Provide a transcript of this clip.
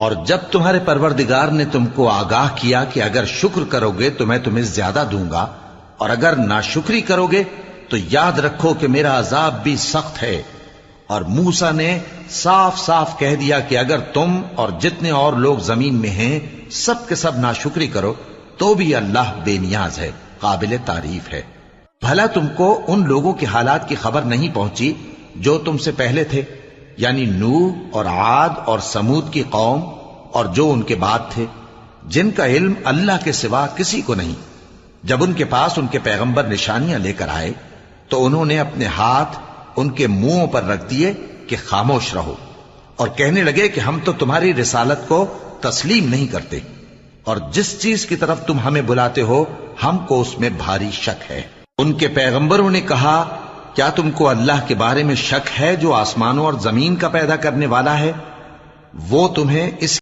اور جب تمہارے پروردگار نے تم کو آگاہ کیا کہ اگر شکر کرو گے تو میں تمہیں زیادہ دوں گا اور اگر ناشکری کرو گے تو یاد رکھو کہ میرا عذاب بھی سخت ہے، اور موسیٰ نے صاف صاف کہہ دیا کہ اگر تم اور جتنے اور لوگ زمین میں ہیں سب کے سب ناشکری کرو تو بھی اللہ بے نیاز ہے، قابل تعریف ہے۔ بھلا تم کو ان لوگوں کے حالات کی خبر نہیں پہنچی جو تم سے پہلے تھے، یعنی نوح اور عاد اور سمود کی قوم اور جو ان کے بعد تھے، جن کا علم اللہ کے سوا کسی کو نہیں۔ جب ان کے پاس ان کے پیغمبر نشانیاں لے کر آئے تو انہوں نے اپنے ہاتھ ان کے منہوں پر رکھ دیے کہ خاموش رہو، اور کہنے لگے کہ ہم تو تمہاری رسالت کو تسلیم نہیں کرتے، اور جس چیز کی طرف تم ہمیں بلاتے ہو ہم کو اس میں بھاری شک ہے۔ ان کے پیغمبروں نے کہا، کیا تم کو اللہ کے بارے میں شک ہے جو آسمانوں اور زمین کا پیدا کرنے والا ہے؟ وہ تمہیں اس